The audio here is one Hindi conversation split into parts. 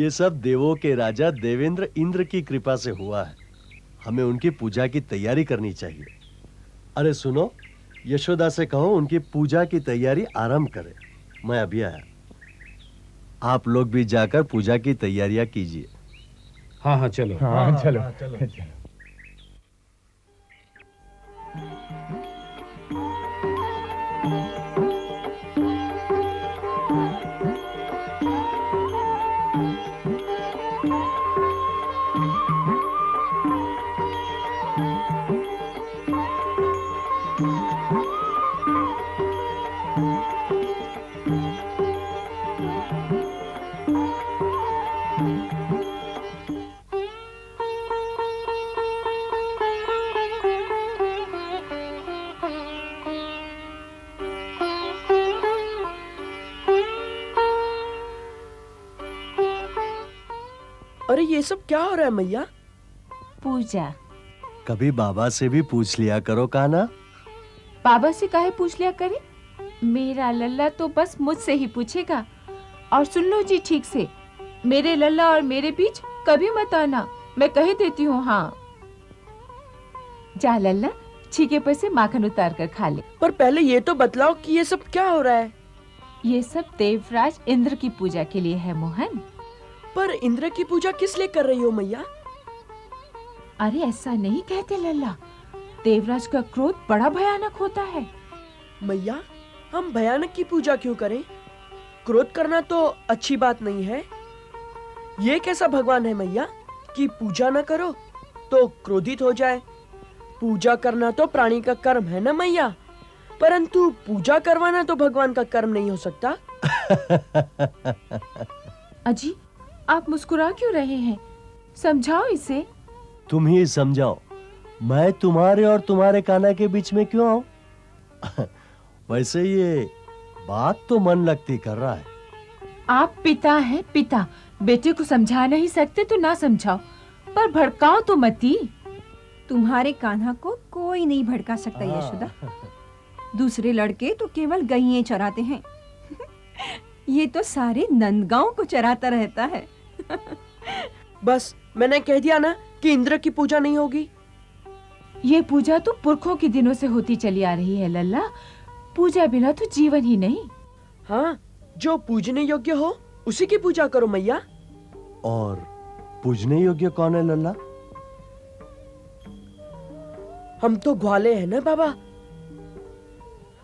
ये सब देवों के राजा देवेंद्र इंद्र की कृपा से हुआ है। हमें उनकी पूजा की तैयारी करनी चाहिए। अरे सुनो, यशोदा से कहो उनकी पूजा की तैयारी आरंभ करे। मैं अभी आया। आप लोग भी जाकर पूजा की तैयारियां कीजिए। हाँ हाँ चलो। हाँ चलो, चलो। चलो। अरे ये सब क्या हो रहा है मैया? पूजा। कभी बाबा से भी पूछ लिया करो कान्हा। बाबा से काहे पूछ लिया करे? मेरा लल्ला तो बस मुझसे ही पूछेगा। और सुन लो जी ठीक से, मेरे लल्ला और मेरे बीच कभी मत आना, मैं कह देती हूँ। हाँ जा लल्ला, छीके पर से माखन उतार कर खा ले। पर पहले ये तो बतलाओ कि ये सब क्या हो रहा है? ये सब देवराज इंद्र की पूजा के लिए है मोहन। पर इंद्र की पूजा किस लिए कर रही हो मैया? अरे ऐसा नहीं कहते लल्ला, देवराज का क्रोध बड़ा भयानक होता है। मैया, हम भयानक की पूजा क्यों करें? क्रोध करना तो अच्छी बात नहीं है। ये कैसा भगवान है मैया कि पूजा न करो तो क्रोधित हो जाए? पूजा करना तो प्राणी का कर्म है ना मैया, परंतु पूजा करवाना तो भगवान का कर्म नहीं हो सकता। अजी, आप मुस्कुरा क्यों रहे हैं? समझाओ इसे। तुम ही समझाओ, मैं तुम्हारे और तुम्हारे कान्हा के बीच में क्यों आऊं? वैसे ये बात तो मन लगती कर रहा है। आप पिता हैं, पिता। बेटे को समझा नहीं सकते तो ना समझाओ, पर भड़काओ तो मती। तुम्हारे कान्हा को कोई नहीं भड़का सकता यशोदा। दूसरे लड़के तो केवल गईएं चराते हैं। ये तो सारे नंदगांव को चराता रहता है। बस मैंने कह दिया ना कि इंद्र की पूजा नहीं होगी। ये पूजा तो पुरखों के दिनों से होती चली आ रही है लल्ला। पूजा बिना तो जीवन ही नहीं। हाँ, जो पूजने योग्य हो उसी की पूजा करो मैया। और पूजने योग्य कौन है लल्ला? हम तो ग्वाले हैं ना बाबा।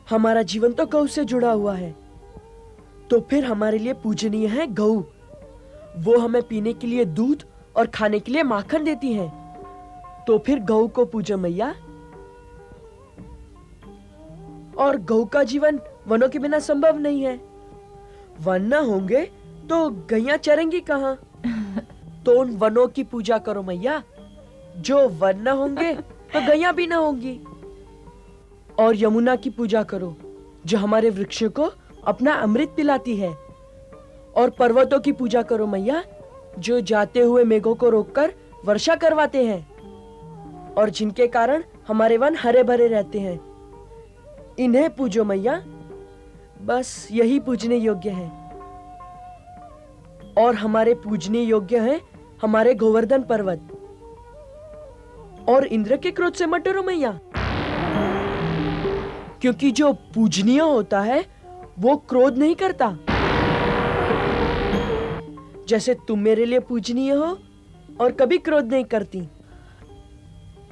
हमारा जीवन तो गौ से जुड़ा हुआ है, तो फिर हमारे लिए पूजनीय है गौ। वो हमें पीने के लिए दूध और खाने के लिए माखन देती है, तो फिर गौ को पूजो मैया। और गौ का जीवन वनों के बिना संभव नहीं है। वन न होंगे तो गैया चरेंगी कहाँ? तो उन वनों की पूजा करो मैया। जो वन न होंगे तो गैया भी ना होंगी। और यमुना की पूजा करो, जो हमारे वृक्षों को अपना अमृत पिलाती है। और पर्वतों की पूजा करो मैया, जो जाते हुए मेघों को रोककर वर्षा करवाते हैं और जिनके कारण हमारे वन हरे भरे रहते हैं। इन्हें पूजो मैया। बस यही पूजने योग्य है। और हमारे पूजने योग्य है हमारे गोवर्धन पर्वत। और इंद्र के क्रोध से मत डरो मैया, क्योंकि जो पूजनीय होता है वो क्रोध नहीं करता। जैसे तुम मेरे लिए पूजनीय हो और कभी क्रोध नहीं करती।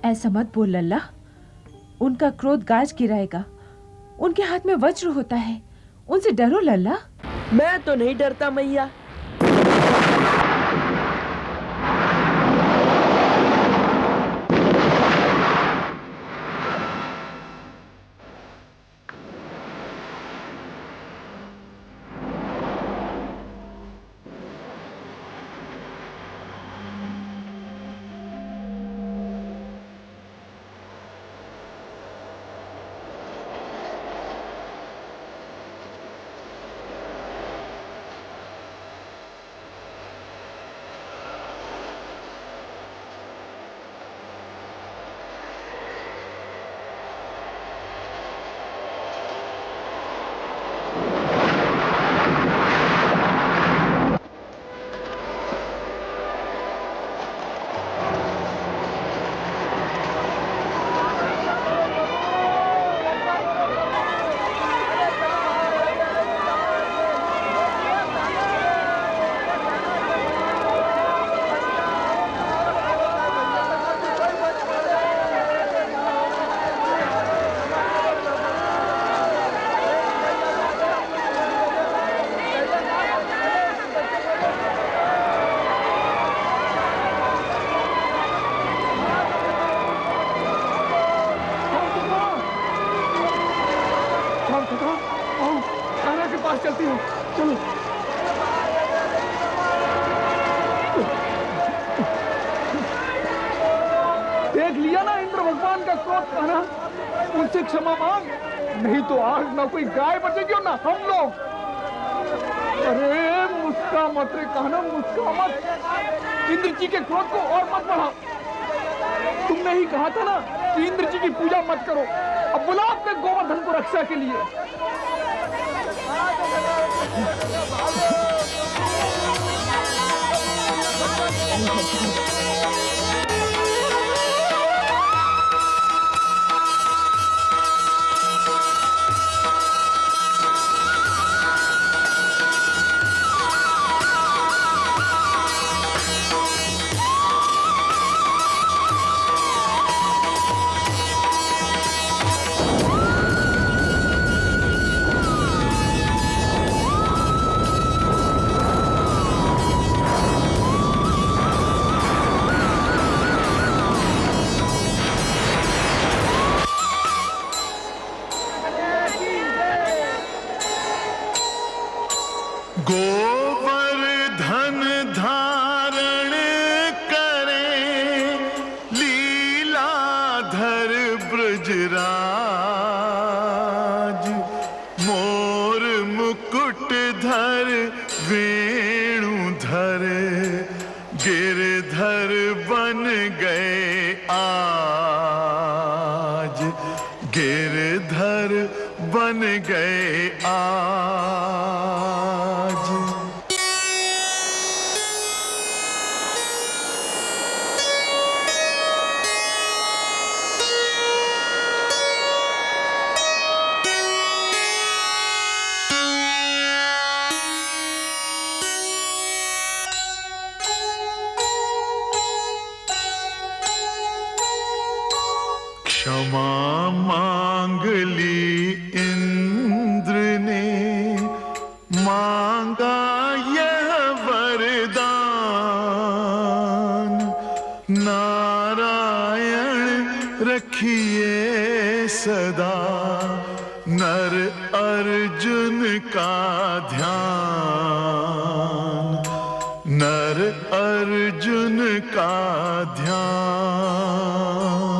ऐसा मत बोल लल्ला, उनका क्रोध गाज गिराएगा। उनके हाथ में वज्र होता है, उनसे डरो लल्ला। मैं तो नहीं डरता मैया। देख लिया ना इंद्र भगवान का क्रोध कहना, उनसे क्षमा मांग, नहीं तो आज ना कोई गाय बचेगी और ना हम लोग। अरे मुस्का मत रे कहना, मुस्का मत, इंद्र जी के क्रोध को और मत बढ़ाओ। तुमने ही कहा था ना कि इंद्र जी की पूजा मत करो। अब बुलाओ अपने गोवर्धन को रक्षा के लिए। गोवर्धन धारण करे, लीलाधर ब्रजराज, मोर मुकुट धर वेणुधर, गिरधर बन गए आज, गिरधर बन गए आज। क्षमा मांग ली इंद्र ने, मांगा यह वरदान, नारायण रखिए सदा नर अर्जुन का ध्यान, नर अर्जुन का ध्यान।